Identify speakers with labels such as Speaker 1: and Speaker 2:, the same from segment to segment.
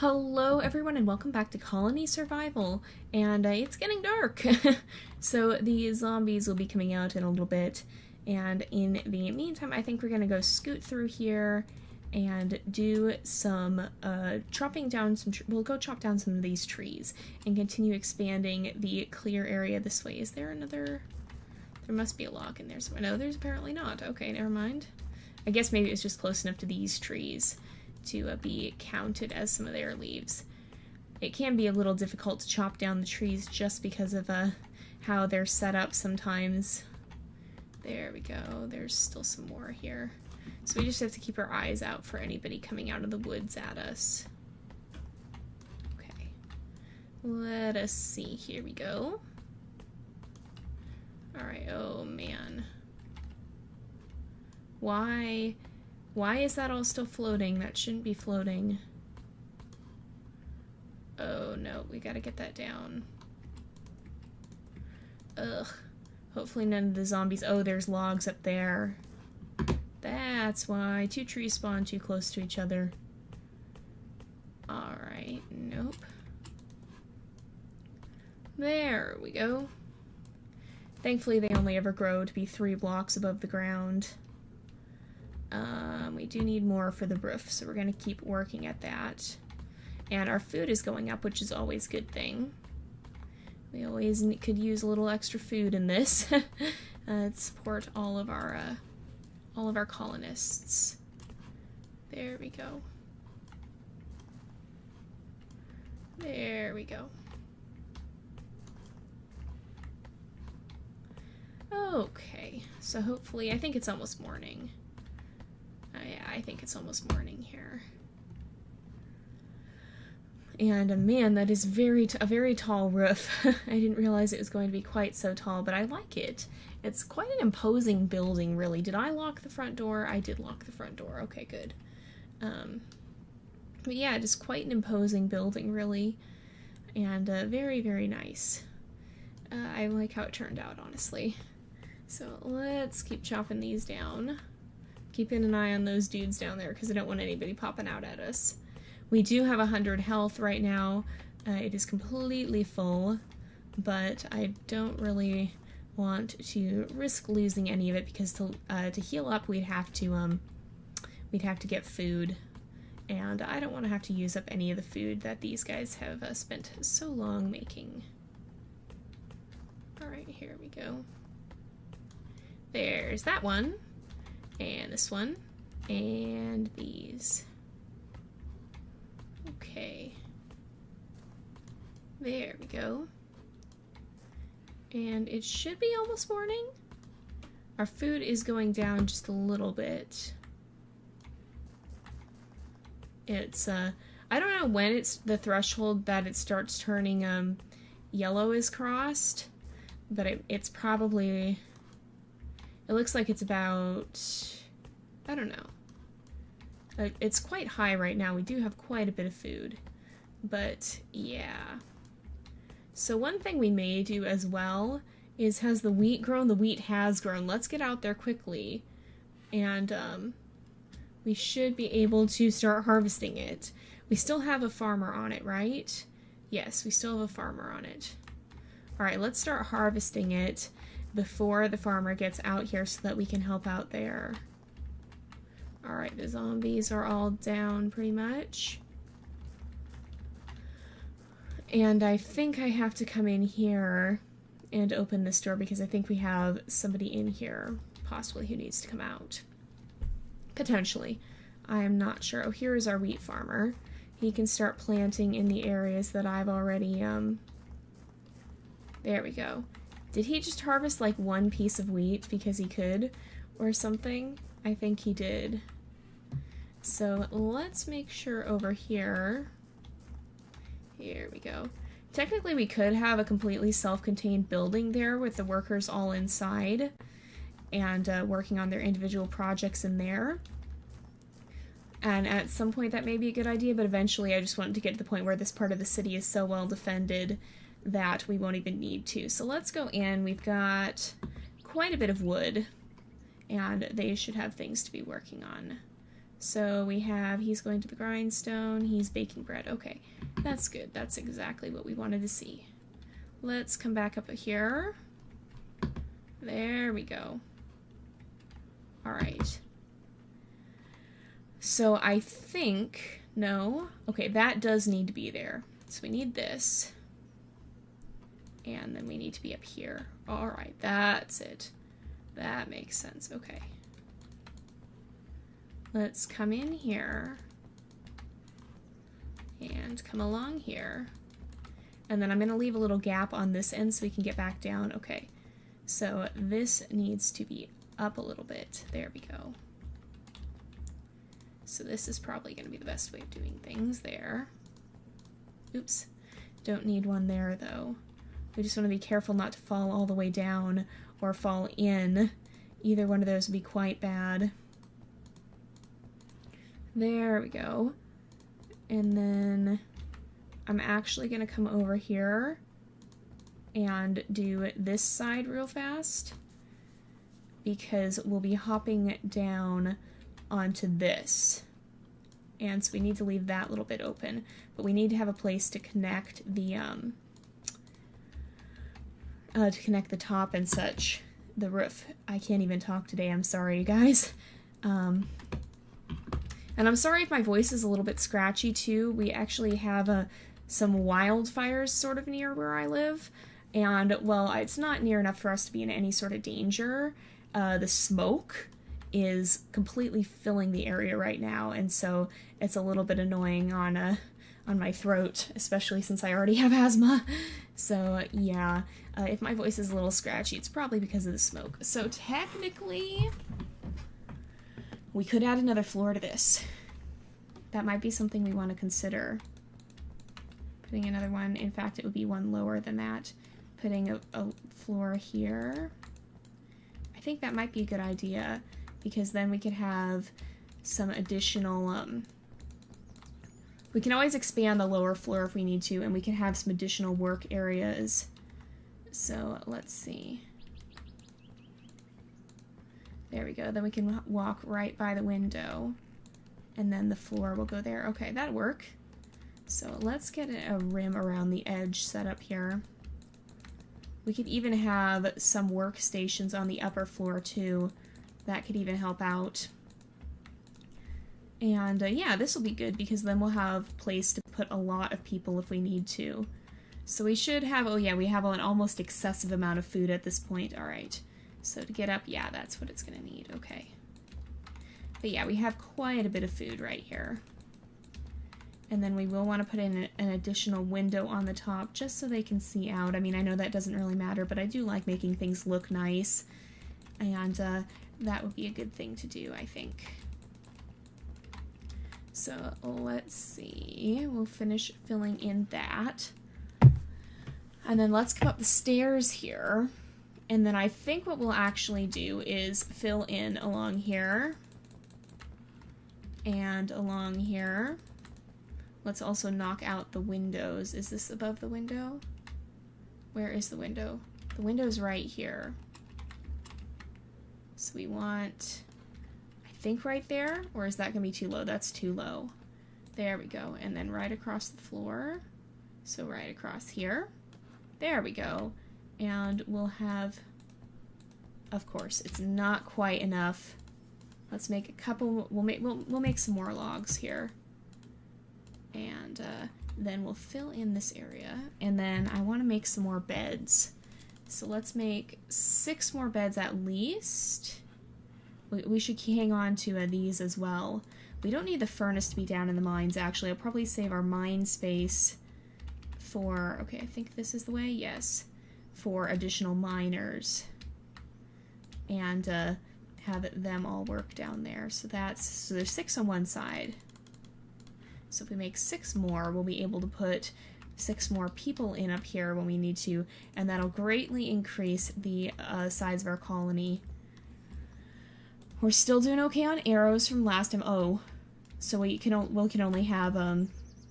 Speaker 1: Hello everyone and welcome back to Colony Survival, and it's getting dark. So the zombies will be coming out in a little bit, and in the meantime I think we're gonna go scoot through here and do some chopping down some we'll go chop down some of these trees and continue expanding the clear area this way. Is there another? There must be a log in there somewhere. No, there's apparently not. Okay, never mind. I guess maybe it's just close enough to these trees to be counted as some of their leaves. It can be a little difficult to chop down the trees just because of how they're set up sometimes. There we go. There's still some more here. So we just have to keep our eyes out for anybody coming out of the woods at us. Okay. Let us see. Here we go. Alright, oh man. Why is that all still floating? That shouldn't be floating. Oh no, we gotta get that down. Ugh. Hopefully none of the zombies... Oh, there's logs up there. That's why. Two trees spawn too close to each other. Alright, nope. There we go. Thankfully they only ever grow to be 3 blocks above the ground. We do need more for the roof, so we're going to keep working at that. And our food is going up, which is always a good thing. We always could use a little extra food in this to support all of our colonists. There we go. There we go. Okay, so hopefully, I think it's almost morning. I think it's almost morning here. And man, that is a very tall roof. I didn't realize it was going to be quite so tall, but I like it. It's quite an imposing building, really. Did I lock the front door? I did lock the front door. Okay, good. But yeah, it is quite an imposing building, really. And very, very nice. I like how it turned out, honestly. So let's keep chopping these down. Keeping an eye on those dudes down there because I don't want anybody popping out at us. We do have 100 health right now. It is completely full, but I don't really want to risk losing any of it because to heal up we'd have to get food, and I don't want to have to use up any of the food that these guys have spent so long making. All right, here we go. There's that one. And this one, and these. Okay. There we go. And it should be almost morning. Our food is going down just a little bit. It's, I don't know when it's the threshold that it starts turning, yellow is crossed, but it's probably... It looks like it's about, I don't know. It's quite high right now. We do have quite a bit of food. But, yeah. So one thing we may do as well is, has the wheat grown? The wheat has grown. Let's get out there quickly. And we should be able to start harvesting it. We still have a farmer on it, right? Yes, we still have a farmer on it. Alright, let's start harvesting it before the farmer gets out here so that we can help out there. Alright, the zombies are all down pretty much. And I think I have to come in here and open this door because I think we have somebody in here, possibly, who needs to come out. Potentially. I am not sure. Oh, here is our wheat farmer. He can start planting in the areas that I've already, there we go. Did he just harvest like one piece of wheat because he could or something? I think he did. So let's make sure over here. Here we go. Technically we could have a completely self-contained building there with the workers all inside and working on their individual projects in there. And at some point that may be a good idea, but eventually I just want to get to the point where this part of the city is so well defended that we won't even need to. So let's go in. We've got quite a bit of wood, and they should have things to be working on So we have, he's going to the grindstone, he's baking bread. Okay, that's good. That's exactly what we wanted to see. Let's come back up here. There we go. All right. So I think, no. Okay, that does need to be there. So we need this. And then we need to be up here. All right, that's it. That makes sense. Okay. Let's come in here and come along here. And then I'm going to leave a little gap on this end so we can get back down. Okay, so this needs to be up a little bit. There we go. So this is probably going to be the best way of doing things there. Oops, don't need one there though. We just want to be careful not to fall all the way down or fall in. Either one of those would be quite bad. There we go. And then I'm actually going to come over here and do this side real fast because we'll be hopping down onto this. And so we need to leave that little bit open, but we need to have a place to connect the top and such, the roof. I can't even talk today, I'm sorry you guys. And I'm sorry if my voice is a little bit scratchy too. We actually have some wildfires sort of near where I live. And, well, it's not near enough for us to be in any sort of danger. The smoke is completely filling the area right now. And so it's a little bit annoying on my throat, especially since I already have asthma. So, yeah, if my voice is a little scratchy, it's probably because of the smoke. So technically, we could add another floor to this. That might be something we want to consider. Putting another one, in fact, it would be one lower than that. Putting a floor here. I think that might be a good idea, because then we could have some additional, we can always expand the lower floor if we need to, and we can have some additional work areas. So, let's see. There we go. Then we can walk right by the window, and then the floor will go there. Okay, that'll work. So let's get a rim around the edge set up here. We could even have some workstations on the upper floor too. That could even help out. And yeah, this will be good because then we'll have place to put a lot of people if we need to. So we should have, oh yeah, we have an almost excessive amount of food at this point. All right. So to get up, yeah, that's what it's going to need. Okay. But yeah, we have quite a bit of food right here. And then we will want to put in an additional window on the top just so they can see out. I mean, I know that doesn't really matter, but I do like making things look nice. And that would be a good thing to do, I think. So let's see. We'll finish filling in that. And then let's come up the stairs here. And then I think what we'll actually do is fill in along here. And along here. Let's also knock out the windows. Is this above the window? Where is the window? The window's right here. So we want, I think right there, or is that going to be too low? That's too low. There we go. And then right across the floor. So right across here. There we go. And we'll have, of course, it's not quite enough. Let's make a couple, we'll make some more logs here. And then we'll fill in this area. And then I want to make some more beds. So let's make 6 more beds at least. We should hang on to these as well. We don't need the furnace to be down in the mines, actually. I'll probably save our mine space for, okay, I think this is the way, yes, for additional miners. And have them all work down there. So there's 6 on one side. So if we make 6 more, we'll be able to put 6 more people in up here when we need to, and that'll greatly increase the size of our colony. We're still doing okay on arrows from last time. Oh, so we can only have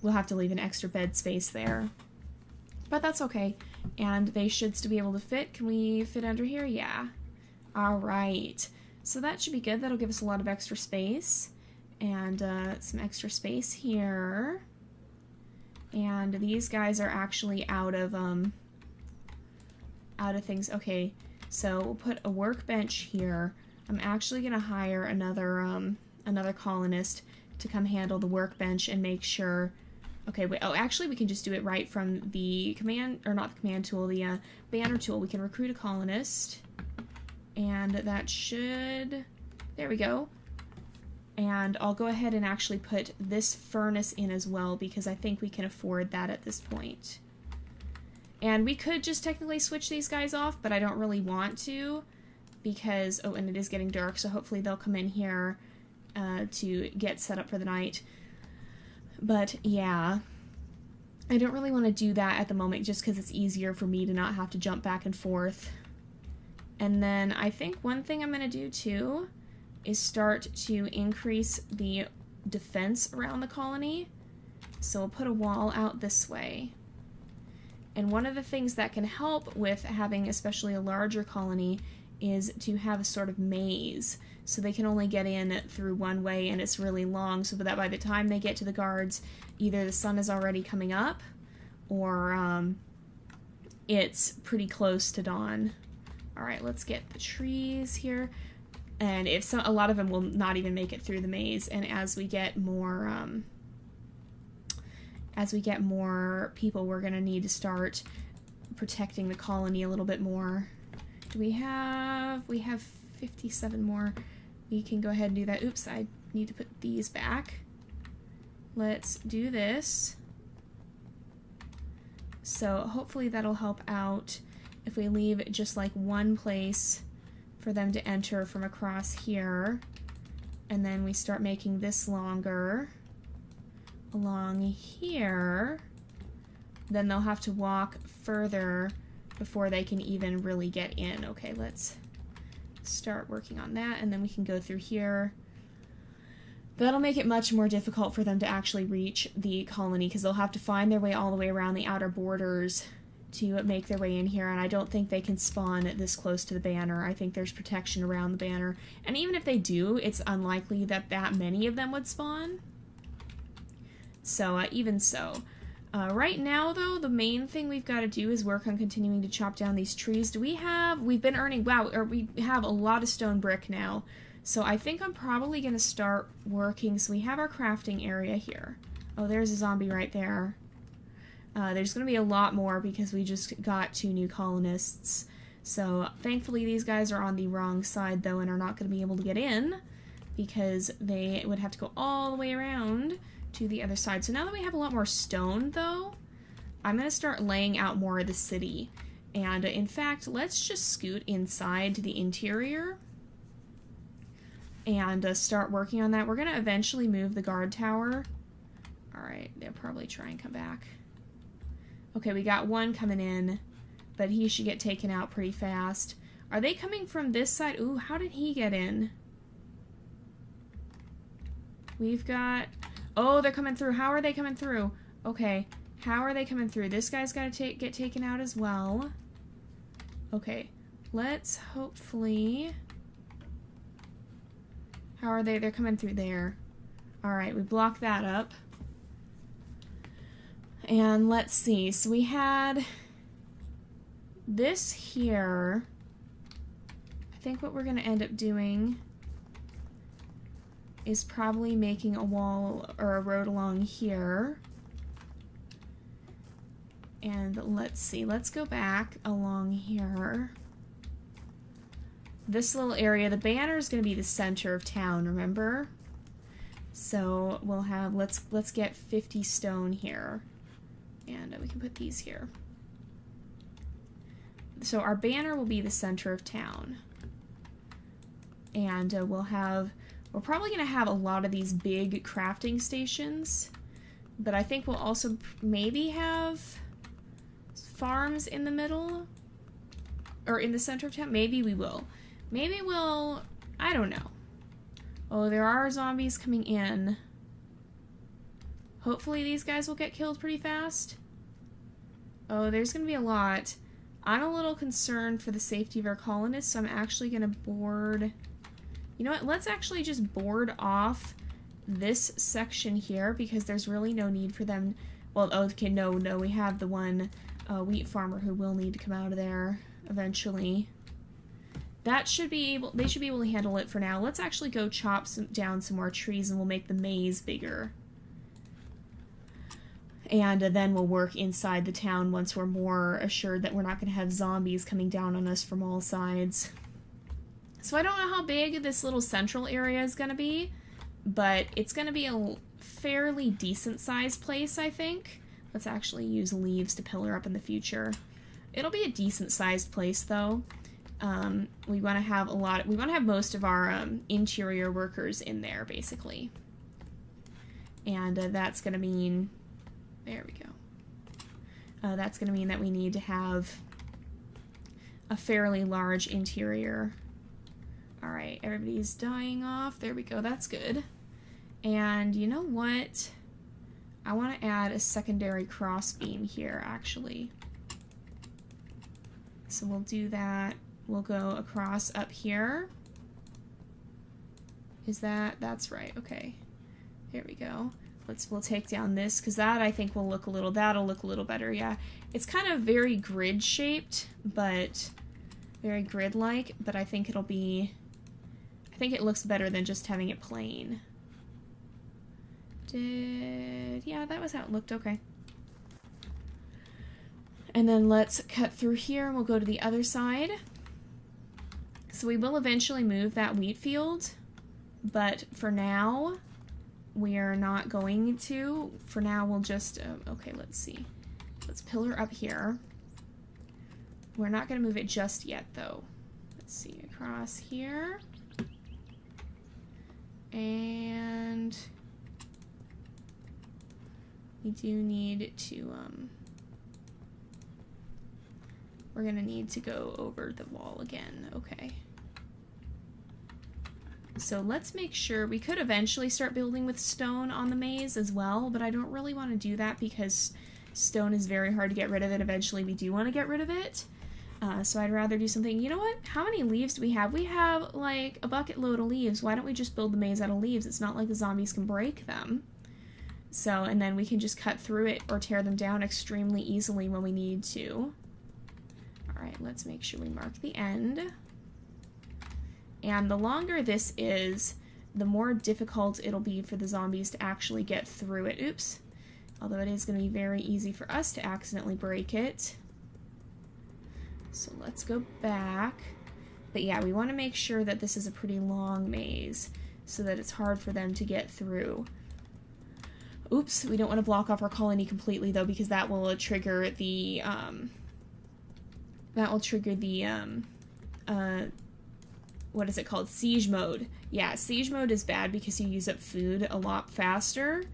Speaker 1: we'll have to leave an extra bed space there, but that's okay. And they should still be able to fit. Can we fit under here? Yeah. All right. So that should be good. That'll give us a lot of extra space. And some extra space here. And these guys are actually out of things. Okay, so we'll put a workbench here. I'm actually gonna hire another colonist to come handle the workbench and make sure. Okay, wait. Oh, actually, we can just do it right from the command, or not the command tool, the banner tool. We can recruit a colonist, and that should. There we go. And I'll go ahead and actually put this furnace in as well because I think we can afford that at this point. And we could just technically switch these guys off, but I don't really want to because, oh, and it is getting dark, so hopefully they'll come in here to get set up for the night. But yeah, I don't really want to do that at the moment just because it's easier for me to not have to jump back and forth. And then I think one thing I'm going to do too is start to increase the defense around the colony. So we'll put a wall out this way. And one of the things that can help with having especially a larger colony is to have a sort of maze. So they can only get in through one way and it's really long so that by the time they get to the guards, either the sun is already coming up or it's pretty close to dawn. Alright, let's get the trees here. And if a lot of them will not even make it through the maze, and as we get more people, we're gonna need to start protecting the colony a little bit more. Do we have 57 more. We can go ahead and do that. Oops, I need to put these back. Let's do this. So hopefully that'll help out if we leave just like one place for them to enter from across here, and then we start making this longer along here, then they'll have to walk further before they can even really get in. Okay, let's start working on that, and then we can go through here. That'll make it much more difficult for them to actually reach the colony because they'll have to find their way all the way around the outer borders to make their way in here, and I don't think they can spawn this close to the banner. I think there's protection around the banner, and even if they do, it's unlikely that many of them would spawn. So, even so. Right now, though, the main thing we've got to do is work on continuing to chop down these trees. We've been earning, we have a lot of stone brick now, so I think I'm probably going to start working. So we have our crafting area here. Oh, there's a zombie right there. There's going to be a lot more because we just got 2 new colonists. So thankfully these guys are on the wrong side though and are not going to be able to get in because they would have to go all the way around to the other side. So now that we have a lot more stone though, I'm going to start laying out more of the city. And in fact, let's just scoot inside to the interior and start working on that. We're going to eventually move the guard tower. Alright, they'll probably try and come back. Okay, we got one coming in, but he should get taken out pretty fast. Are they coming from this side? Ooh, how did he get in? We've got... Oh, they're coming through. How are they coming through? Okay, how are they coming through? This guy's got to get taken out as well. Okay, let's hopefully... How are they? They're coming through there. Alright, we blocked that up. And let's see, so we had this here. I think what we're going to end up doing is probably making a wall or a road along here. And let's see, let's go back along here. This little area, the banner is going to be the center of town, remember? So we'll have, let's get 50 stone here. And we can put these here. So our banner will be the center of town. And we're probably going to have a lot of these big crafting stations. But I think we'll also maybe have farms in the middle. Or in the center of town. Maybe we will. Maybe we'll... I don't know. Oh, there are zombies coming in. Hopefully these guys will get killed pretty fast. Oh, there's going to be a lot. I'm a little concerned for the safety of our colonists, so I'm actually going to board... You know what? Let's actually just board off this section here because there's really no need for them. Well, okay, no, we have the one wheat farmer who will need to come out of there eventually. That should be able, they should be able to handle it for now. Let's actually go chop down some more trees and we'll make the maze bigger. And then we'll work inside the town once we're more assured that we're not going to have zombies coming down on us from all sides. So I don't know how big this little central area is going to be, but it's going to be a fairly decent sized place, I think. Let's actually use leaves to pillar up in the future. It'll be a decent sized place, though. We want to have we want to have most of our interior workers in there, basically. And that's going to mean, there we go. That's going to mean that we need to have a fairly large interior. All right, everybody's dying off. There we go, that's good. And you know what? I want to add a secondary crossbeam here, actually. So we'll do that. We'll go across up here. That's right, okay. There we go. We'll take down this, because that I think will look a little, that'll look a little better, yeah. It's kind of very grid shaped, but very grid-like, but I think it'll be, I think it looks better than just having it plain. Yeah, that was how it looked, okay. And then let's cut through here and we'll go to the other side. So we will eventually move that wheat field, but for now, we are not going to. For now, we'll just, okay, let's see. Let's pillar up here. We're not going to move it just yet, though. Let's see, across here. And we do need to, we're going to need to go over the wall again, okay. So let's make sure, we could eventually start building with stone on the maze as well, but I don't really want to do that because stone is very hard to get rid of it. Eventually we do want to get rid of it. So I'd rather do something, you know what? How many leaves do we have? We have like a bucket load of leaves. Why don't we just build the maze out of leaves? It's not like the zombies can break them. So, and then we can just cut through it or tear them down extremely easily when we need to. All right, let's make sure we mark the end. And the longer this is, the more difficult it'll be for the zombies to actually get through it. Oops. Although it is going to be very easy for us to accidentally break it. So let's go back. But yeah, we want to make sure that this is a pretty long maze so that it's hard for them to get through. Oops, we don't want to block off our colony completely though, because that will trigger the, what is it called? Siege mode. Yeah, siege mode is bad because you use up food a lot faster,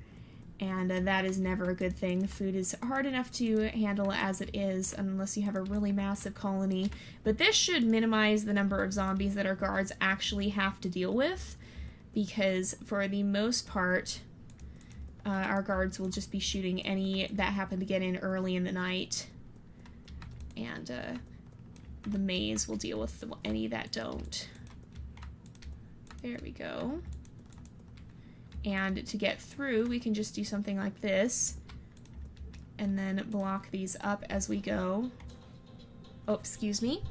Speaker 1: and that is never a good thing. Food is hard enough to handle as it is, unless you have a really massive colony. But this should minimize the number of zombies that our guards actually have to deal with, because for the most part, our guards will just be shooting any that happen to get in early in the night, and the maze will deal with any that don't. There we go. And to get through, we can just do something like this, and then block these up as we go. Oh, excuse me.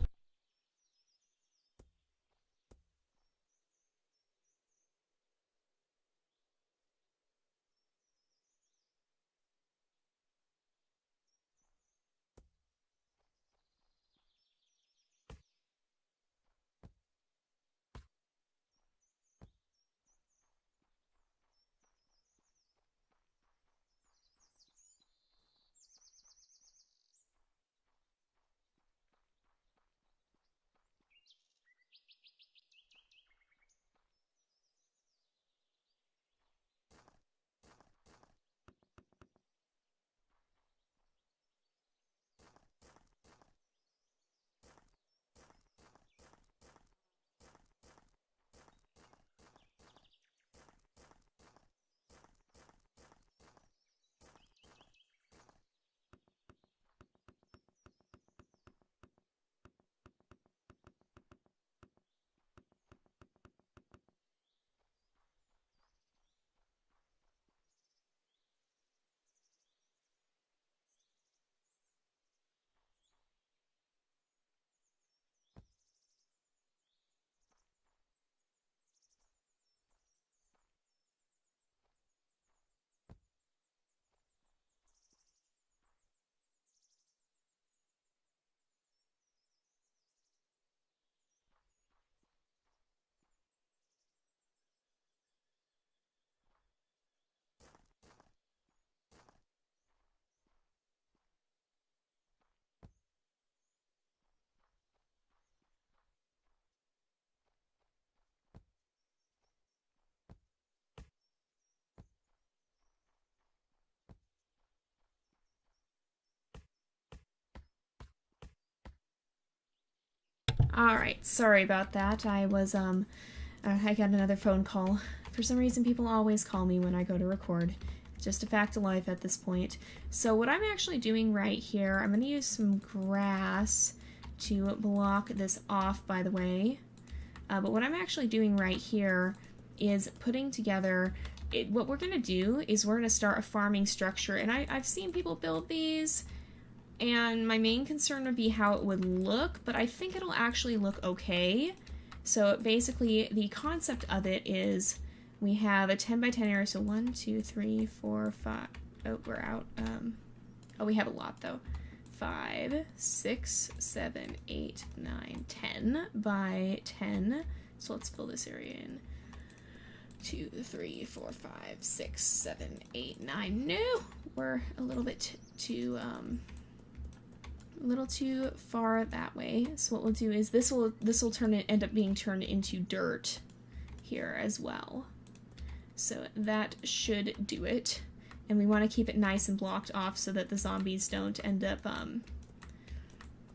Speaker 1: Alright, sorry about that. I got another phone call. For some reason, people always call me when I go to record. Just a fact of life at this point. So what I'm actually doing right here, I'm going to use some grass to block this off, by the way. But what I'm actually doing right here is putting together... what we're going to do is we're going to start a farming structure. And I've seen people build these... And my main concern would be how it would look, but I think it'll actually look okay. So basically, the concept of it is we have a 10 by 10 area, so 1, 2, 3, 4, 5. Oh, we're out. Oh, we have a lot though. 5, 6, 7, 8, 9, 10 by 10. So let's fill this area in. 2, 3, 4, 5, 6, 7, 8, 9. No, we're a little bit too far that way. So what we'll do is this will end up being turned into dirt here as well. So that should do it. And we want to keep it nice and blocked off so that the zombies don't end up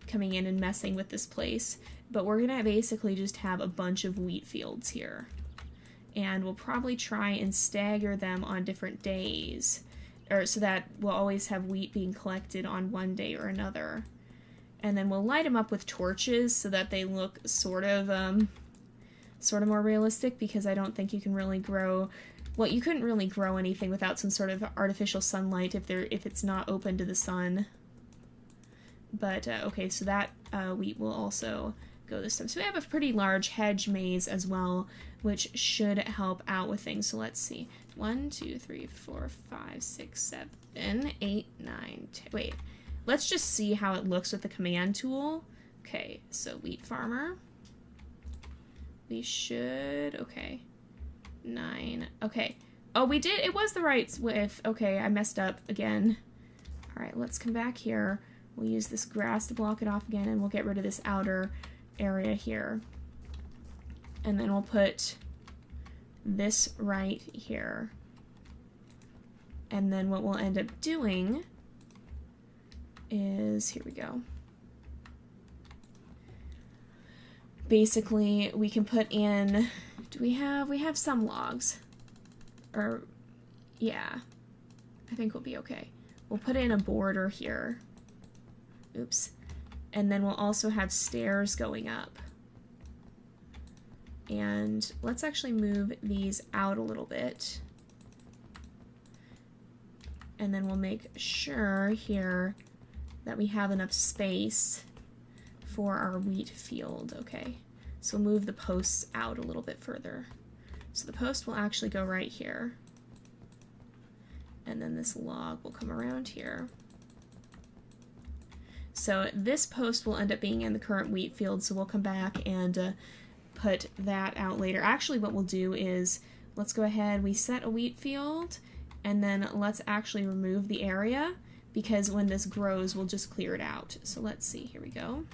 Speaker 1: coming in and messing with this place. But we're gonna basically just have a bunch of wheat fields here. And we'll probably try and stagger them on different days, or so that we'll always have wheat being collected on one day or another. And then we'll light them up with torches so that they look sort of more realistic, because I don't think you can really grow... Well, you couldn't really grow anything without some sort of artificial sunlight if it's not open to the sun. But, okay, so that wheat will also go this time. So we have a pretty large hedge maze as well, which should help out with things. So let's see. 1, 2, 3, 4, 5, 6, 7, 8, 9, 10... Wait. Let's just see how it looks with the command tool. Okay, so wheat farmer. We should... Okay. 9. Okay. Oh, we did... It was the right width. Okay, I messed up again. Alright, let's come back here. We'll use this grass to block it off again, and we'll get rid of this outer area here. And then we'll put this right here. And then what we'll end up doing is, here we go. Basically, we can put in, we have some logs. Or, yeah. I think we'll be okay. We'll put in a border here. Oops. And then we'll also have stairs going up. And let's actually move these out a little bit. And then we'll make sure here that we have enough space for our wheat field. Okay, so move the posts out a little bit further. So the post will actually go right here. And then this log will come around here. So this post will end up being in the current wheat field, so we'll come back and put that out later. Actually, what we'll do is, let's go ahead, we set a wheat field, and then let's actually remove the area, because when this grows, we'll just clear it out. So let's see, here we go.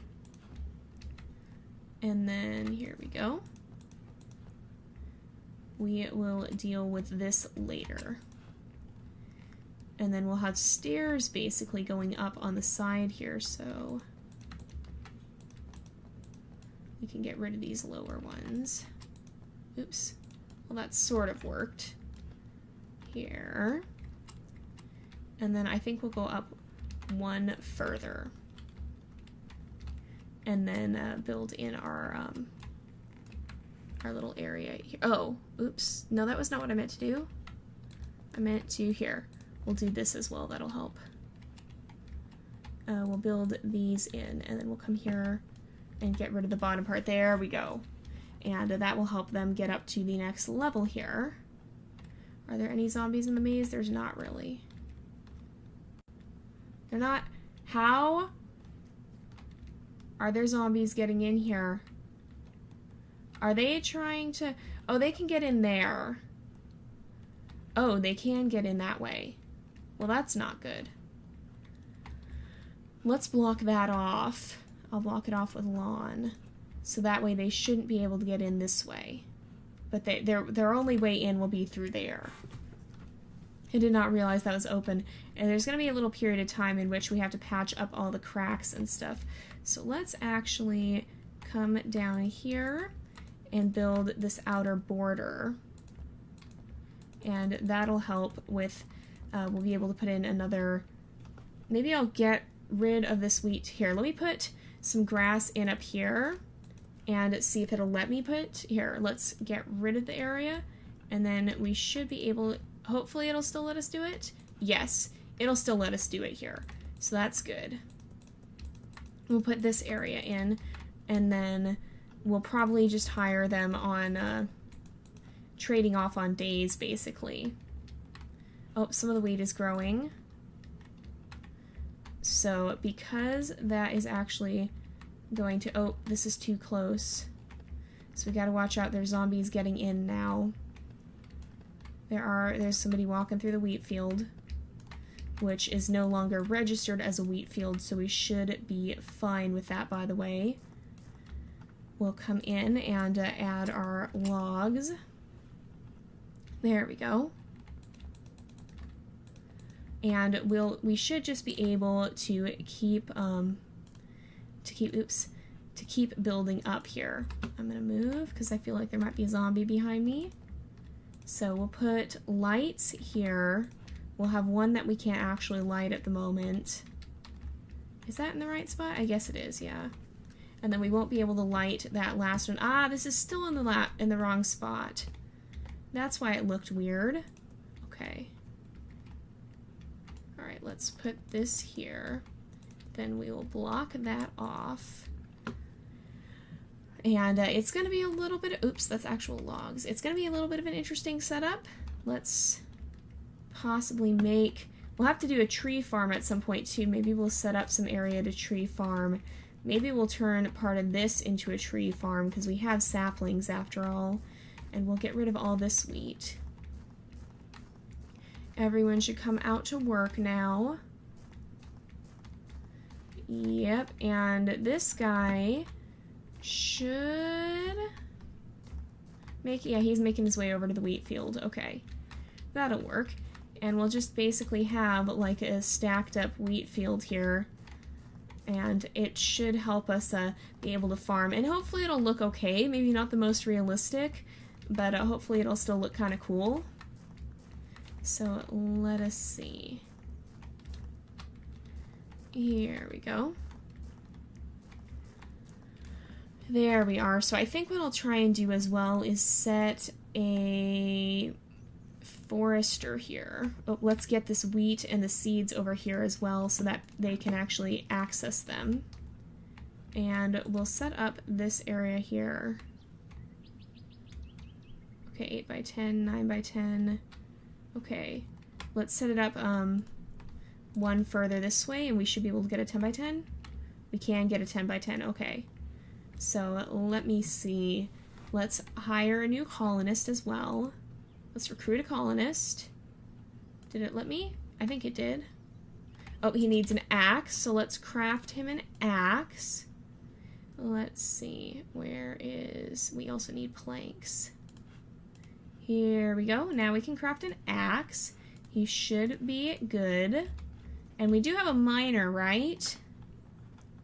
Speaker 1: And then here we go. We will deal with this later. And then we'll have stairs basically going up on the side here, so we can get rid of these lower ones. Oops. Well, that sort of worked. Here. And then I think we'll go up one further. And then build in our little area here. Oh, oops. No, that was not what I meant to do. I meant to, here. We'll do this as well, that'll help. We'll build these in, and then we'll come here and get rid of the bottom part. There we go. And that will help them get up to the next level here. Are there any zombies in the maze? There's not really. They're not... How are there zombies getting in here? Are they trying to... Oh, they can get in there. Oh, they can get in that way. Well, that's not good. Let's block that off. I'll block it off with lawn. So that way they shouldn't be able to get in this way. But their only way in will be through there. I did not realize that was open. And there's going to be a little period of time in which we have to patch up all the cracks and stuff. So let's actually come down here and build this outer border. And that'll help with, we'll be able to put in another, maybe I'll get rid of this wheat here. Let me put some grass in up here and see if it'll let me put, here, let's get rid of the area, and then we should be able, hopefully it'll still let us do it. Yes, it'll still let us do it here. So that's good. We'll put this area in, and then we'll probably just hire them on trading off on days, basically. Oh, some of the wheat is growing. So because that is actually going to, oh, this is too close. So we gotta watch out, there's zombies getting in now. There's somebody walking through the wheat field, which is no longer registered as a wheat field, so we should be fine with that, by the way. We'll come in and add our logs. There we go. And we should just be able to keep building up here. I'm gonna move because I feel like there might be a zombie behind me. So we'll put lights here. We'll have one that we can't actually light at the moment. Is that in the right spot? I guess it is, yeah. And then we won't be able to light that last one. Ah, this is still in the wrong spot. That's why it looked weird. Okay. All right, let's put this here. Then we will block that off. And it's going to be a little bit of, oops, that's actual logs. It's going to be a little bit of an interesting setup. Let's possibly make, we'll have to do a tree farm at some point too. Maybe we'll set up some area to tree farm. Maybe we'll turn part of this into a tree farm because we have saplings after all. And we'll get rid of all this wheat. Everyone should come out to work now. Yep, and this guy should make, yeah, he's making his way over to the wheat field. Okay, that'll work. And we'll just basically have like a stacked up wheat field here. And it should help us be able to farm. And hopefully it'll look okay. Maybe not the most realistic, but hopefully it'll still look kind of cool. So let us see. Here we go. There we are. So I think what I'll try and do as well is set a forester here. Oh, let's get this wheat and the seeds over here as well so that they can actually access them. And we'll set up this area here. Okay, 8 by 10, 9 by 10. Okay, let's set it up one further this way and we should be able to get a 10 by 10. We can get a 10 by 10, okay. So let me see. Let's hire a new colonist as well. Let's recruit a colonist. Did it let me? I think it did. Oh, he needs an axe, so let's craft him an axe. Let's see, where is, we also need planks. Here we go, now we can craft an axe. He should be good. And we do have a miner, right?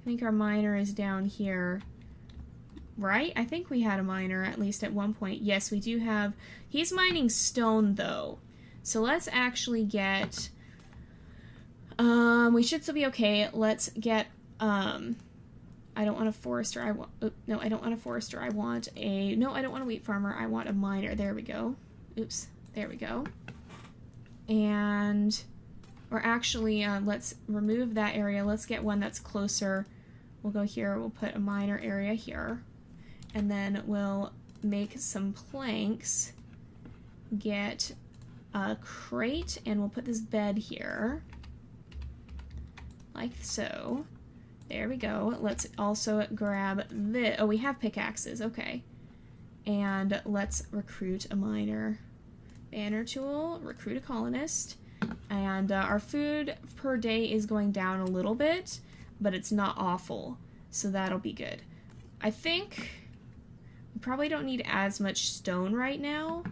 Speaker 1: I think our miner is down here. Right? I think we had a miner at least at one point. Yes, we do have, he's mining stone though. So let's actually get, we should still be okay. Let's get, I don't want a forester, I want, no, I don't want a forester, I want a, no, I don't want a wheat farmer, I want a miner. There we go. Oops, there we go. And, or actually, let's remove that area. Let's get one that's closer. We'll go here, we'll put a miner area here. And then we'll make some planks, get a crate, and we'll put this bed here, like so. There we go. Let's also grab this. Oh, we have pickaxes, okay. And let's recruit a miner. Banner tool, recruit a colonist. And our food per day is going down a little bit, but it's not awful, so that'll be good. I think we probably don't need as much stone right now,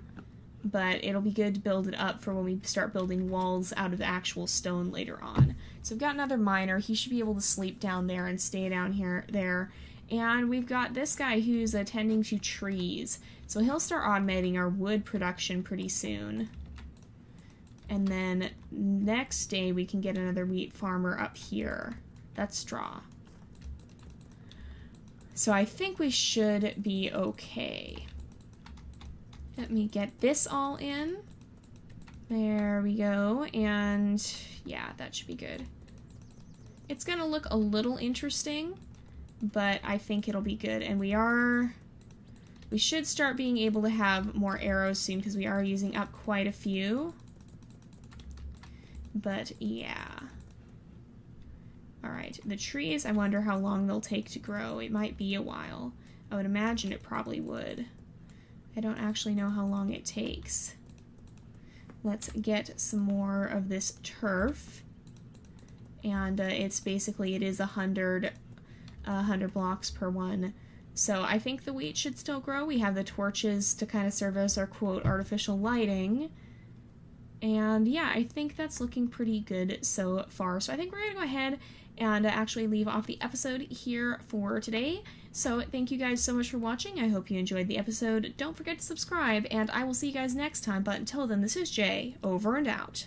Speaker 1: but it'll be good to build it up for when we start building walls out of actual stone later on. So we've got another miner. He should be able to sleep down there and stay down here, there, And we've got this guy who's attending to trees. So he'll start automating our wood production pretty soon. And then next day we can get another wheat farmer up here. That's straw. So I think we should be okay. Let me get this all in. There we go. And yeah, that should be good. It's gonna look a little interesting, but I think it'll be good. And we should start being able to have more arrows soon because we are using up quite a few. But yeah. Alright, the trees, I wonder how long they'll take to grow. It might be a while. I would imagine it probably would. I don't actually know how long it takes. Let's get some more of this turf. And it's basically, it is 100 blocks per one. So I think the wheat should still grow. We have the torches to kind of serve as our, quote, artificial lighting. And yeah, I think that's looking pretty good so far. So I think we're going to go ahead and actually leave off the episode here for today. So thank you guys so much for watching. I hope you enjoyed the episode. Don't forget to subscribe, and I will see you guys next time. But until then, this is Jay, over and out.